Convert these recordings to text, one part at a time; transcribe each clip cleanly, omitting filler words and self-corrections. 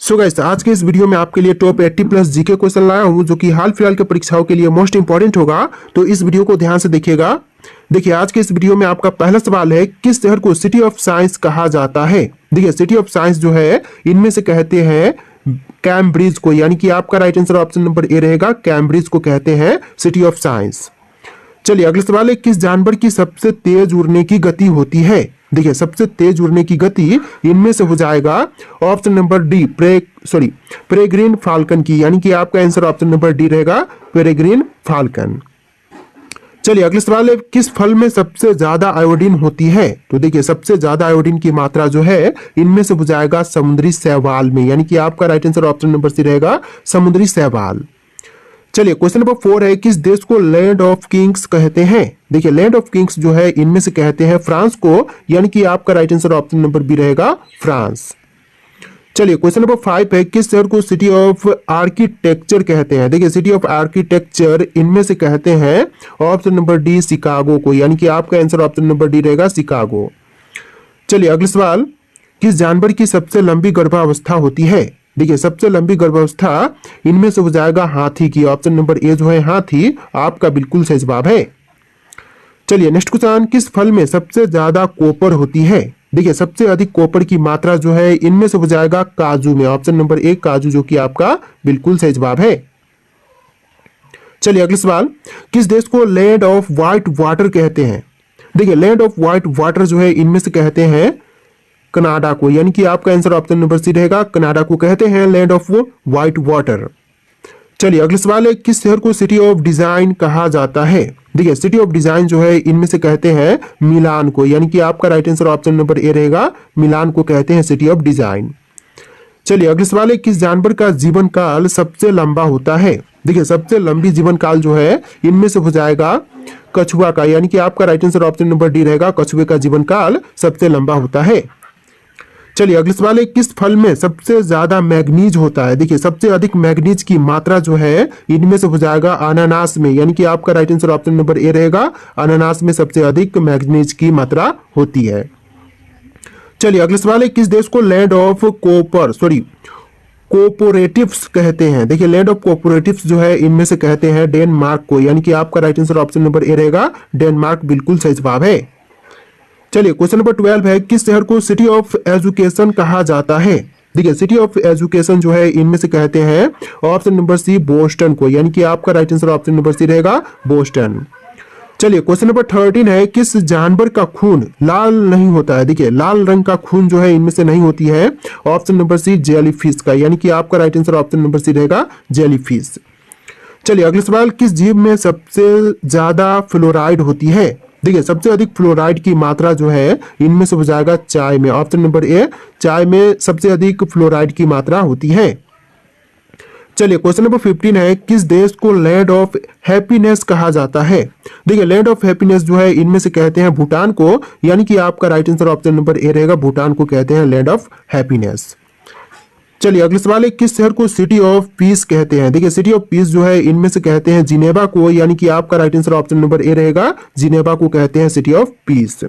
So guys, आज के इस वीडियो में आपके लिए टॉप 80 प्लस जीके क्वेश्चन लाया हूं जो कि हाल फिलहाल के परीक्षाओं के लिए मोस्ट इंपॉर्टेंट होगा। तो इस वीडियो को ध्यान से देखिएगा। देखिए, आज के इस वीडियो में आपका पहला सवाल है, किस शहर को सिटी ऑफ साइंस कहा जाता है। देखिए, सिटी ऑफ साइंस जो है इनमें से कहते हैं कैम्ब्रिज को, यानी कि आपका राइट आंसर ऑप्शन नंबर ए रहेगा। कैम्ब्रिज को कहते हैं सिटी ऑफ साइंस। चलिए अगला सवाल है, किस जानवर की सबसे तेज उड़ने की गति होती है। देखिए, सबसे तेज उड़ने की गति इनमें से हो जाएगा option number D peregrine falcon की, यानी कि आपका आंसर ऑप्शन नंबर डी रहेगा, पेरेग्रीन फाल्कन। चलिए अगला सवाल है, किस फल में सबसे ज्यादा आयोडीन होती है। तो देखिए, सबसे ज्यादा आयोडीन की मात्रा जो है इनमें से हो जाएगा समुद्री शैवाल में, यानी कि आपका right answer option number C रहेगा, समुद्री शैवाल। चलिए क्वेश्चन नंबर 4 है, किस देश को लैंड ऑफ किंग्स कहते हैं। देखिए, लैंड ऑफ किंग्स जो है इनमें से कहते हैं फ्रांस को, यानी कि आपका right answer option number B रहेगा, फ्रांस। चलिए क्वेश्चन नंबर 5 है, किस शहर को सिटी ऑफ आर्किटेक्चर कहते हैं। देखिए, सिटी ऑफ आर्किटेक्चर इनमें से कहते हैं ऑप्शन नंबर डी शिकागो को, यानी कि आपका आंसर ऑप्शन नंबर डी रहेगा, शिकागो। चलिए अगला सवाल, किस जानवर की सबसे लंबी गर्भावस्था होती है। देखिए, सबसे लंबी गर्भावस्था इनमें से हो जाएगा हाथी की, ऑप्शन नंबर ए जो है हाथी आपका बिल्कुल सही जवाब है। चलिए नेक्स्ट क्वेश्चन, किस फल में सबसे ज्यादा कॉपर होती है। देखिए, सबसे अधिक कॉपर की मात्रा जो है इनमें से हो जाएगा काजू में, ऑप्शन नंबर ए काजू जो कि आपका बिल्कुल सही जवाब है। चलिए अगला सवाल, किस देश को लैंड ऑफ व्हाइट वाटर कहते हैं। देखिए, लैंड ऑफ व्हाइट वाटर जो है इनमें से कहते हैं कनाडा को, यानी कि आपका आंसर ऑप्शन नंबर सी रहेगा, कनाडा को कहते हैं लैंड ऑफ व्हाइट वाटर। चलिए अगला सवाल है, किस शहर को सिटी ऑफ डिजाइन कहा जाता है। देखिए, सिटी ऑफ डिजाइन जो है इनमें से कहते हैं मिलान को, यानी कि आपका राइट आंसर ऑप्शन नंबर ए रहेगा, मिलान को कहते हैं सिटी ऑफ डिजाइन। चलिए अगला सवाल है, किस जानवर का जीवन काल सबसे लंबा होता है। देखिए, सबसे लंबी जीवन काल जो है इनमें से हो जाएगा कछुआ का, यानी कि आपका right answer option number D रहेगा, कछुए का जीवन काल सबसे लंबा होता है। चलिए अगला सवाल है, किस फल में सबसे ज्यादा मैग्नीज होता है। देखिए, सबसे अधिक मैग्नीज की मात्रा जो है इनमें से हो जाएगा अनानास में, यानी कि आपका राइट आंसर ऑप्शन नंबर ए रहेगा, अनानास में सबसे अधिक मैग्नीज की मात्रा होती है। चलिए अगला सवाल है, किस देश को लैंड ऑफ कोऑपरेटिव्स कहते हैं। देखिए, लैंड ऑफ कोऑपरेटिव्स जो है इनमें से कहते हैं डेनमार्क को, यानी कि आपका राइट आंसर ऑप्शन नंबर ए रहेगा, डेनमार्क बिल्कुल सही जवाब है। चलिए क्वेश्चन नंबर 12 है, किस शहर को सिटी ऑफ एजुकेशन कहा जाता है। देखिए, सिटी ऑफ एजुकेशन जो है इनमें से कहते हैं ऑप्शन नंबर सी बोस्टन को, यानी कि आपका right answer option number C रहेगा, बोस्टन। चलिए क्वेश्चन नंबर 13 है, किस जानवर का खून लाल नहीं होता है। देखिए, लाल रंग का खून जो है इनमें से नहीं होती है, ऑप्शन नंबर सी जेलीफिश का, यानी कि आपका right answer option number C रहेगा, जेलीफिश। चलिए अगला सवाल, किस जीव में सबसे ज्यादा फ्लोराइड होती है। देखिए, सबसे अधिक फ्लोराइड की मात्रा जो है इनमें से हो जाएगा चाय में, ऑप्शन नंबर ए, चाय में सबसे अधिक फ्लोराइड की मात्रा होती है। चलिए क्वेश्चन नंबर 15 है, किस देश को लैंड ऑफ हैप्पीनेस कहा जाता है। देखिए, लैंड ऑफ हैप्पीनेस जो है इनमें से कहते हैं भूटान को, यानी कि आपका राइट आंसर ऑप्शन नंबर ए रहेगा, भूटान को कहते हैं लैंड ऑफ हैप्पीनेस। चलिए अगले सवाल है, किस शहर को सिटी ऑफ पीस कहते हैं। देखिए, सिटी ऑफ पीस जो है इनमें से कहते हैं जिनेवा को, यानी कि आपका राइट आंसर ऑप्शन नंबर ए रहेगा, जिनेवा को कहते हैं सिटी ऑफ पीस।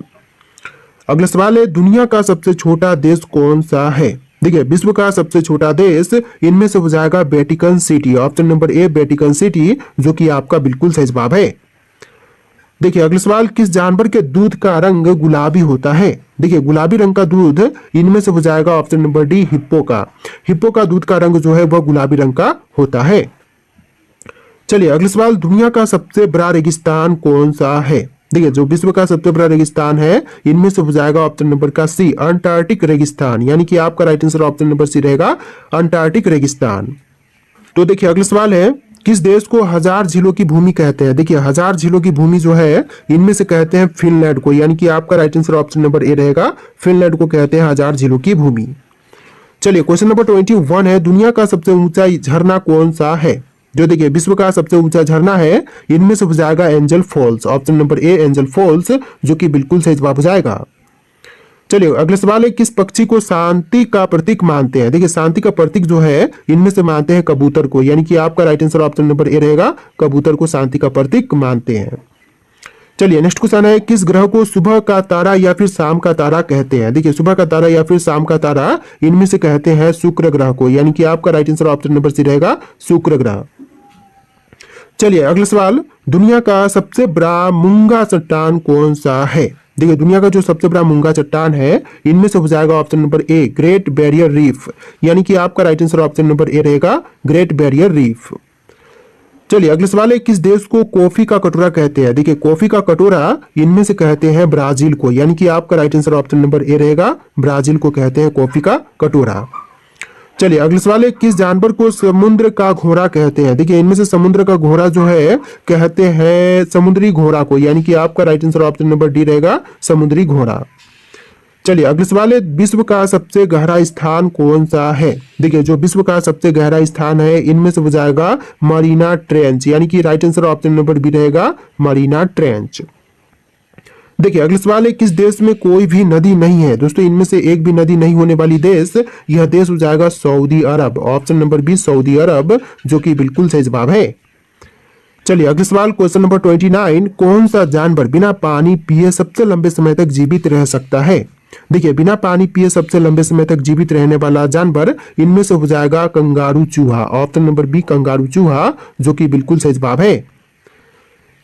अगला सवाल है, दुनिया का सबसे छोटा देश कौन सा है। देखिए, विश्व का सबसे छोटा देश इनमें से हो जाएगा वेटिकन सिटी, ऑप्शन नंबर ए, वेटिकन सिटी, जो कि आपका बिल्कुल सही जवाब है। देखिए अगला सवाल, किस जानवर के दूध का रंग गुलाबी होता है। देखिए, गुलाबी रंग का दूध इनमें से हो जाएगा ऑप्शन नंबर डी, हिप्पो का। हिप्पो का दूध का रंग जो है वह गुलाबी रंग का होता है। चलिए अगला सवाल, दुनिया का सबसे बड़ा रेगिस्तान कौन सा है। देखिए, जो विश्व का सबसे बड़ा रेगिस्तान है इनमें से हो जाएगा ऑप्शन नंबर का सी, अंटार्कटिक रेगिस्तान, यानी कि आपका right answer option number C रहेगा, अंटार्कटिक रेगिस्तान। तो देखिए अगला सवाल है, किस देश को हजार झीलों की भूमि कहते हैं। देखिए, हजार झीलों की भूमि जो है इनमें से कहते हैं फिनलैंड को, यानी कि आपका राइट आंसर ऑप्शन नंबर ए रहेगा, फिनलैंड को कहते हैं हजार झीलों की भूमि। चलिए क्वेश्चन नंबर 21 है, दुनिया का सबसे ऊंचा झरना कौन सा है। जो देखिए, विश्व का सबसे ऊंचा झरना है इनमें से हो जाएगा Angel Falls, option number A, Angel Falls, जो कि बिल्कुल सही जवाब हो जाएगा। चलिए अगला सवाल है, किस पक्षी को शांति का प्रतीक मानते हैं। देखिए, शांति का प्रतीक जो है इनमें से मानते हैं कबूतर को, यानी कि आपका राइट आंसर ऑप्शन नंबर ए रहेगा, कबूतर को शांति का प्रतीक मानते हैं। चलिए नेक्स्ट क्वेश्चन है, किस ग्रह को सुबह का तारा या फिर शाम का तारा कहते हैं? देखिए सुबह का तारा या फिर शाम का तारा, इनमें से कहते हैं शुक्र ग्रह को, यानी कि आपका right answer option number C रहेगा शुक्र ग्रह। चलिए अगला सवाल, दुनिया का सबसे बड़ा मूंगा चट्टान कौन सा है? देखिए दुनिया का जो सबसे बड़ा मूंगा चट्टान है, इनमें से हो जाएगा option number a great barrier reef, यानी कि आपका राइट आंसर ऑप्शन नंबर ए रहेगा ग्रेट बैरियर रीफ। चलिए अगला सवाल है, किस देश को कॉफी का कटोरा कहते हैं? देखिए कॉफी का कटोरा इनमें से कहते हैं ब्राजील को, यानी कि आपका राइट आंसर ऑप्शन नंबर ए रहेगा ब्राजील को कहते हैं कॉफी का कटोरा। चलिए अगला सवाल है, किस जानवर को समुद्र का घोड़ा कहते हैं? देखिए इनमें से समुद्र का घोड़ा जो है कहते हैं समुद्री घोड़ा को, यानी कि आपका right answer option number D रहेगा समुद्री घोड़ा। चलिए अगला सवाल है, विश्व का सबसे गहरा स्थान कौन सा है? देखिए जो विश्व का सबसे गहरा स्थान है, इनमें से हो जाएगा मरीना ट्रेंच, यानी कि right answer option number B रहेगा मरीना ट्रेंच। देखिए अगला सवाल है, किस देश में कोई भी नदी नहीं है? दोस्तों इनमें से एक भी नदी नहीं होने वाली देश, यह देश हो जाएगा सऊदी अरब, ऑप्शन नंबर बी सऊदी अरब, जो कि बिल्कुल सही जवाब है। चलिए अगला सवाल क्वेश्चन नंबर 29, कौन सा जानवर बिना पानी पिए सबसे लंबे समय तक जीवित रह सकता है? देखिए बिना पानी पिए सबसे लंबे समय तक जीवित रहने वाला जानवर, इनमें से हो जाएगा कंगारू चूहा, ऑप्शन नंबर बी कंगारू चूहा, जो कि बिल्कुल सही जवाब है।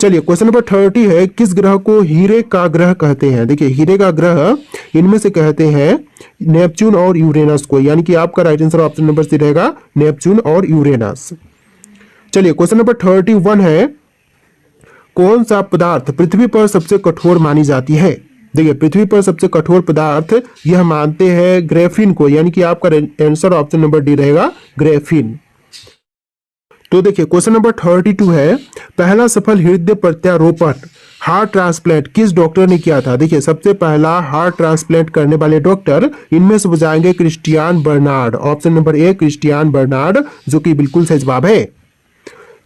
चलिए क्वेश्चन नंबर 30 है, किस ग्रह को हीरे का ग्रह कहते हैं? देखिए हीरे का ग्रह इनमें से कहते हैं नेपच्यून और यूरेनस को, यानी कि आपका right answer option number C रहेगा नेपच्यून और यूरेनस। चलिए क्वेश्चन नंबर 31 है, कौन सा पदार्थ पृथ्वी पर सबसे कठोर मानी जाती है? देखिए पृथ्वी पर सबसे कठोर पदार्थ यह मानते हैं ग्रेफिन को, यानी कि आपका आंसर ऑप्शन नंबर डी रहेगा ग्रेफिन। तो देखिए क्वेश्चन नंबर 32 है, पहला सफल हृदय प्रत्यारोपण हार्ट ट्रांसप्लांट किस डॉक्टर ने किया था? देखिए सबसे पहला हार्ट ट्रांसप्लांट करने वाले डॉक्टर, इनमें से हो जाएंगे Christiaan Barnard, option number A Christiaan Barnard, जो कि बिल्कुल सही जवाब है।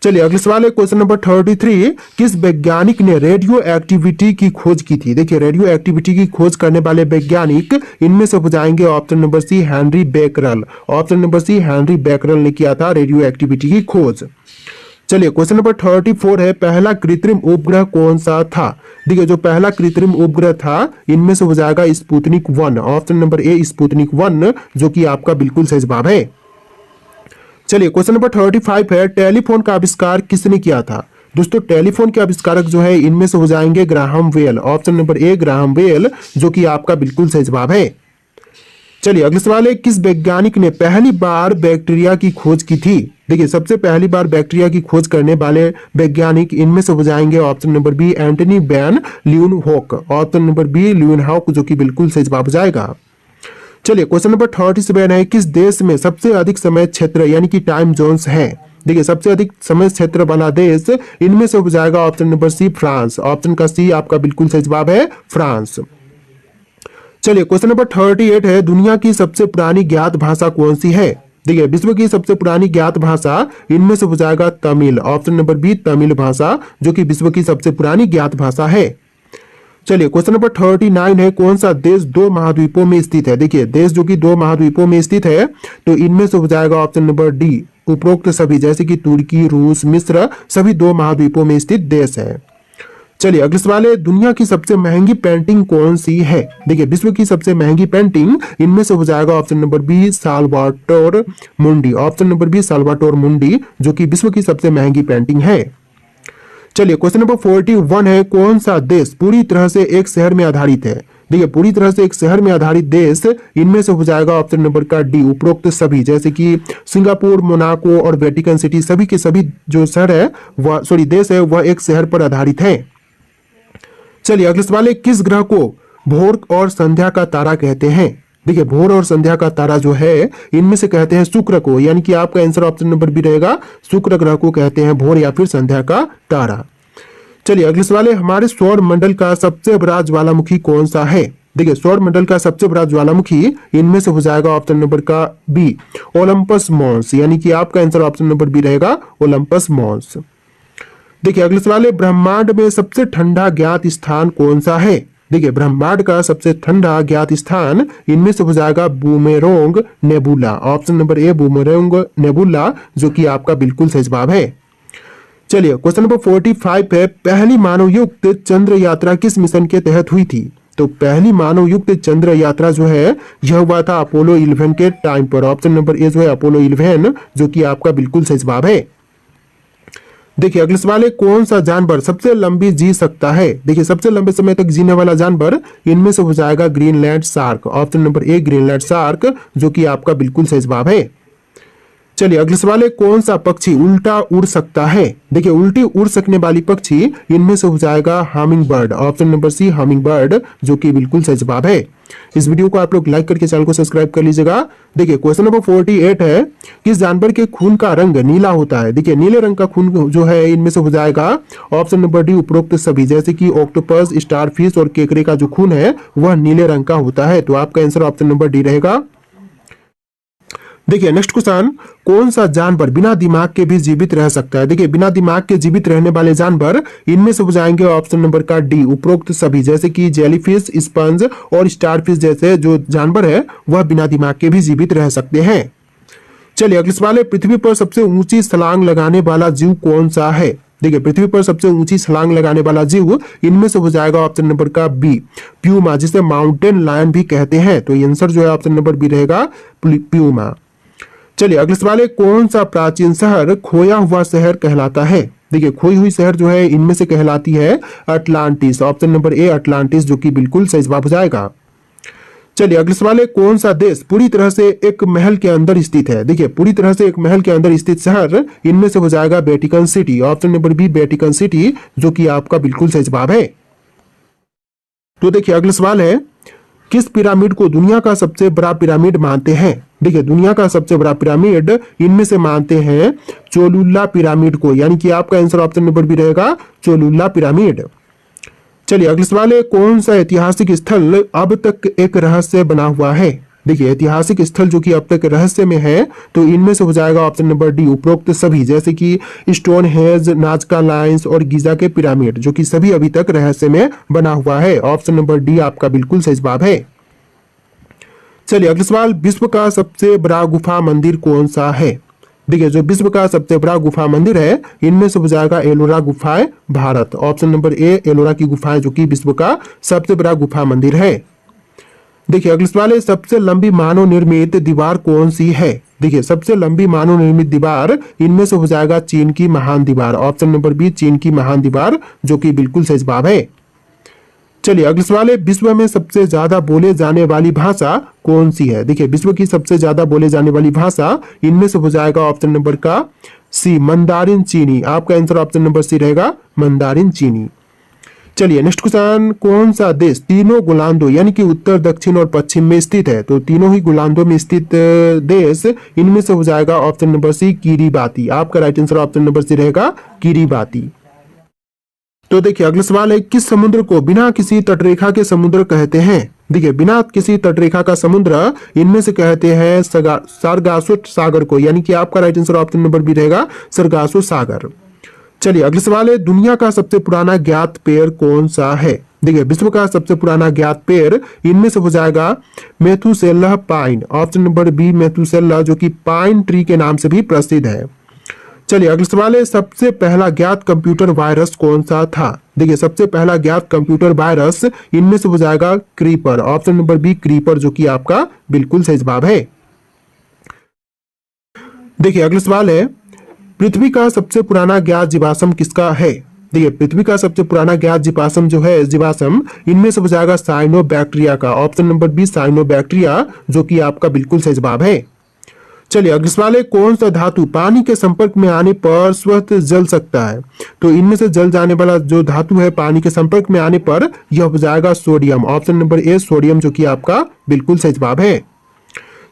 चलिए अगले सवाल है क्वेश्चन नंबर 33, किस वैज्ञानिक ने रेडियो एक्टिविटी की खोज की थी? देखिए रेडियो एक्टिविटी की खोज करने वाले वैज्ञानिक, इनमें से हो जाएंगे option number C Henri Becquerel, option number C Henri Becquerel ने किया था रेडियो एक्टिविटी की खोज। चलिए क्वेश्चन नंबर 34 है, पहला कृत्रिम उपग्रह कौन सा था? देखिए जो पहला कृत्रिम उपग्रह था, इनमें से हो जाएगा स्पुतनिक 1, ऑप्शन नंबर ए स्पुतनिक 1, जो कि आपका बिल्कुल सही जवाब है। चलिए क्वेश्चन नंबर 35 है, टेलीफोन का आविष्कार किसने किया था? दोस्तों टेलीफोन के आविष्कारक जो है, इनमें से हो जाएंगे Graham Bell, option number A Graham Bell, जो कि आपका बिल्कुल सही जवाब है। चलिए अगला सवाल है, किस वैज्ञानिक ने पहली बार बैक्टीरिया की खोज की थी? देखिए सबसे पहली बार बैक्टीरिया की खोज करने वाले वैज्ञानिक, इनमें से हो जाएंगे option number B Antony van Leeuwenhoek, option number B Leeuwenhoek, जो कि बिल्कुल सही जवाब हो जाएगा। चलिए क्वेश्चन नंबर 37 है, किस देश में सबसे अधिक समय क्षेत्र यानी कि टाइम जोन्स है? देखिए सबसे अधिक समय क्षेत्र वाला देश, इनमें से हो जाएगा option number C France, option का सी आपका बिल्कुल सही जवाब है फ्रांस। चलिए क्वेश्चन नंबर 38 है, दुनिया की सबसे पुरानी ज्ञात भाषा कौन सी है? देखिए विश्व की सबसे पुरानी ज्ञात भाषा, इनमें से हो जाएगा Tamil, option number B Tamil भाषा, जो कि विश्व की सबसे पुरानी ज्ञात भाषा है। चलिए क्वेश्चन नंबर 39 है, कौन सा देश 2 महाद्वीपों में स्थित है? देखिए देश जो कि 2 महाद्वीपों में स्थित है, तो इनमें से हो जाएगा ऑप्शन नंबर डी उपरोक्त सभी, जैसे कि तुर्की, रूस, मिस्र, सभी 2 महाद्वीपों में स्थित देश है। चलिए अगले सवाल है, दुनिया की सबसे महंगी पेंटिंग कौन सी है? देखिए विश्व की सबसे महंगी पेंटिंग, इनमें से हो जाएगा ऑप्शन नंबर बी साल्वाटोर मुंडी, ऑप्शन नंबर बी साल्वाटोर मुंडी, जो कि विश्व की सबसे महंगी पेंटिंग है। चलिए क्वेश्चन नंबर 41 है, कौन सा देश पूरी तरह से एक शहर में आधारित है? देखिए पूरी तरह से एक शहर में आधारित देश, इनमें से हो जाएगा ऑप्शन नंबर का डी उपरोक्त सभी, जैसे कि सिंगापुर, मोनाको और वेटिकन सिटी, सभी के सभी जो शहर है वह देश है वह एक शहर पर आधारित है। चलिए अगले सवाल है, किस ग्रह को भोर और संध्या का तारा कहते हैं? देखिए भोर और संध्या का तारा जो है, इनमें से कहते हैं शुक्र को, यानी कि आपका आंसर ऑप्शन नंबर बी रहेगा शुक्र ग्रह को कहते हैं भोर या फिर संध्या का तारा। चलिए अगले सवाल है, हमारे सौर मंडल का सबसे बड़ा ज्वालामुखी कौन सा है? देखिए सौर मंडल का सबसे बड़ा ज्वालामुखी, इनमें से हो जाएगा ऑप्शन नंबर का बी ओलंपस मॉन्स, यानी कि आपका आंसर ऑप्शन नंबर बी रहेगा ओलंपस मॉन्स। देखिए अगले सवाल है, ब्रह्मांड में सबसे ठंडा ज्ञात स्थान कौन सा है? देखिए ब्रह्मांड का सबसे ठंडा ज्ञात स्थान, इनमें से हो जाएगा Boomerang Nebula, option number A Boomerang Nebula, जो कि आपका बिल्कुल सही जवाब है। चलिए क्वेश्चन नंबर 45 है, पहली मानव युक्त चंद्र यात्रा किस मिशन के तहत हुई थी? तो पहली मानव युक्त चंद्र यात्रा जो है यह हुआ था अपोलो 11 के टाइम पर। ऑप्शन नंबर ए जो है अपोलो 11, जो कि आपका बिल्कुल सही जवाब है। देखिए अगले सवाल है, कौन सा जानवर सबसे लंबी जी सकता है? देखिए सबसे लंबे समय तक जीने वाला जानवर इनमें से हो जाएगा ग्रीनलैंड शार्क। ऑप्शन नंबर ए ग्रीनलैंड शार्क, जो कि आपका बिल्कुल सही जवाब है। चलिए अगले सवाल है, कौन सा पक्षी उल्टा उड़ सकता है? देखिए उल्टी उड़ सकने वाली पक्षी इनमें से हो जाएगा hummingbird. Option number C hummingbird, जो कि बिल्कुल सही जवाब है। इस वीडियो को आप लोग लाइक करके चैनल को सब्सक्राइब कर लीजिएगा। देखिए क्वेश्चन नंबर 48 है, किस जानवर के खून का रंग नीला होता है? देखिए नीले रंग का खून जो है इनमें से हो जाएगा ऑप्शन नंबर डी उपरोक्त सभी, जैसे कि ऑक्टोपस, स्टारफिश और केकड़े का जो खून है वह नीले रंग का होता है। तो आपका आंसर ऑप्शन नंबर डी रहेगा। देखिए नेक्स्ट क्वेश्चन, कौन सा जानवर बिना दिमाग के भी जीवित रह सकता है? देखिए बिना दिमाग के जीवित रहने वाले जानवर इनमें से हो जाएंगे ऑप्शन नंबर का डी उपरोक्त सभी, जैसे कि जेलीफिश, स्पंज और स्टारफिश जैसे जो जानवर है वह बिना दिमाग के भी जीवित रह सकते हैं। चलिए अगले सवाल है, पृथ्वी पर सबसे ऊंची छलांग लगाने वाला जीव कौन सा है? देखिए पृथ्वी पर सबसे ऊंची छलांग लगाने वाला जीव इनमें से हो जाएगा ऑप्शन नंबर का बी प्यूमा, जिसे माउंटेन लायन भी कहते हैं। तो आंसर जो है ऑप्शन नंबर बी रहेगा प्यूमा। चलिए अगले सवाल है, कौन सा प्राचीन शहर खोया हुआ शहर कहलाता है? देखिए खोई हुई शहर जो है इनमें से कहलाती है अटलांटिस। ऑप्शन नंबर ए अटलांटिस, जो कि बिल्कुल सही जवाब हो जाएगा। चलिए अगले सवाल है, कौन सा देश पूरी तरह से एक महल के अंदर स्थित है? देखिए पूरी तरह से एक महल के अंदर स्थित शहर इनमें से हो जाएगा Vatican City. Option number B Vatican City, जो कि आपका बिल्कुल सही जवाब है। तो देखिए अगला सवाल है, किस पिरामिड को दुनिया का सबसे बड़ा पिरामिड मानते हैं? देखिए दुनिया का सबसे बड़ा पिरामिड इनमें से मानते हैं चोलुला पिरामिड को, यानी कि आपका आंसर ऑप्शन नंबर बी रहेगा चोलुला पिरामिड। चलिए अगले सवाल है, कौन सा ऐतिहासिक स्थल अब तक एक रहस्य बना हुआ है? देखिए ऐतिहासिक स्थल जो कि अब तक रहस्य में है तो इनमें से हो जाएगा ऑप्शन नंबर डी उपरोक्त सभी, जैसे कि स्टोन हेज, नाजका लाइन्स और गीजा के पिरामिड, जो कि सभी अभी तक रहस्य में बना हुआ है। ऑप्शन नंबर डी आपका बिल्कुल सही जवाब है। चलिए अगले सवाल, विश्व का सबसे बड़ा गुफा मंदिर कौन सा है? देखिए जो विश्व का सबसे बड़ा गुफा मंदिर है इनमें से हो जाएगा एलोरा गुफाएं भारत। ऑप्शन नंबर ए एलोरा की गुफाएं, जो कि विश्व का सबसे बड़ा गुफा मंदिर है। देखिए अगले सवाल है, सबसे लंबी मानव निर्मित दीवार कौन सी है? देखिए सबसे लंबी मानव निर्मित दीवार इनमें से हो जाएगा चीन की महान दीवार। ऑप्शन नंबर बी चीन की महान दीवार, जो कि बिल्कुल सही जवाब है। चलिए अगले सवाल है, विश्व में सबसे ज्यादा बोले जाने वाली भाषा कौन सी है? देखिए विश्व की सबसे ज्यादा बोले जाने वाली भाषा इनमें से हो जाएगा ऑप्शन नंबर का सी मंदारिन चीनी। आपका आंसर ऑप्शन नंबर सी रहेगा मंदारिन चीनी। चलिए नेक्स्ट क्वेश्चन, कौन सा देश तीनों गोलार्धों यानी कि उत्तर, दक्षिण और पश्चिम में स्थित है? तो तीनों ही गोलार्धों में स्थित देश इनमें से हो जाएगा ऑप्शन नंबर सी किरीबाती। आपका right answer option number C रहेगा किरीबाती। तो देखिए अगला सवाल है, किस समुद्र को बिना किसी तटरेखा के समुद्र कहते हैं? देखिए बिना किसी तटरेखा का समुद्र इनमें से कहते हैं सरगासो सागर को, यानी कि आपका right answer option number B रहेगा सरगासो सागर। चलिए अगले सवाल है, दुनिया का सबसे पुराना ज्ञात पेड़ कौन सा है? देखिए विश्व का सबसे पुराना ज्ञात पेड़ इनमें से हो जाएगा Methuselah pine. Option number B Methuselah, जो कि पाइन ट्री के नाम से भी प्रसिद्ध है। चलिए अगले सवाल है, सबसे पहला ज्ञात कंप्यूटर वायरस कौन सा था? देखिए सबसे पहला ज्ञात कंप्यूटर वायरस इनमें से हो जाएगा creeper. Option number B creeper, जो कि आपका बिल्कुल सही जवाब है। देखिए अगला सवाल है, पृथ्वी का सबसे पुराना ज्ञात जीवाश्म किसका है? देखिए पृथ्वी का सबसे पुराना ज्ञात जीवाश्म जो है जीवाश्म इनमें से हो जाएगा साइनोबैक्टीरिया का। ऑप्शन नंबर बी साइनोबैक्टीरिया, जो कि आपका बिल्कुल सही जवाब है। चलिए अगले सवाल है, कौन सा धातु पानी के संपर्क में आने पर स्वतः जल सकता है? तो इनमें से जल जाने वाला जो धातु है पानी के संपर्क में आने पर यह हो जाएगा सोडियम। ऑप्शन नंबर ए सोडियम, जो कि आपका बिल्कुल सही जवाब है।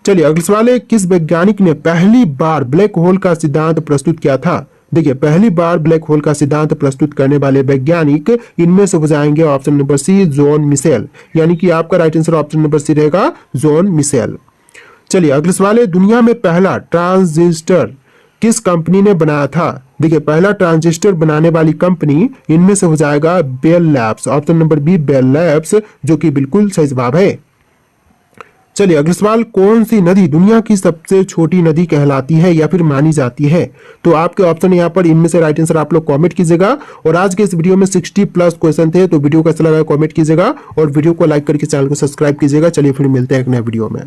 चलिए अगले सवाल है, किस वैज्ञानिक ने पहली बार ब्लैक होल का सिद्धांत प्रस्तुत किया था? देखिए पहली बार ब्लैक होल का सिद्धांत प्रस्तुत करने वाले वैज्ञानिक इनमें से हो जाएंगे option number C John Mitchell, यानी कि आपका right answer option number C रहेगा जॉन मिशेल। चलिए अगले सवाल है, दुनिया में पहला ट्रांजिस्टर किस कंपनी ने बनाया था? देखिए पहला ट्रांजिस्टर बनाने वाली कंपनी इनमें से हो जाएगा Bell Labs. Option number B Bell Labs, जो कि बिल्कुल सही जवाब है। चलिए अगला सवाल, कौन सी नदी दुनिया की सबसे छोटी नदी कहलाती है या फिर मानी जाती है? तो आपके ऑप्शन यहाँ पर इनमें से राइट आंसर आप लोग कमेंट कीजिएगा। और आज के इस वीडियो में 60 प्लस क्वेश्चन थे, तो वीडियो कैसा लगा कमेंट कीजिएगा और वीडियो को लाइक करके चैनल को सब्सक्राइब कीजिएगा। चलिए फिर मिलते हैं एक नए वीडियो में।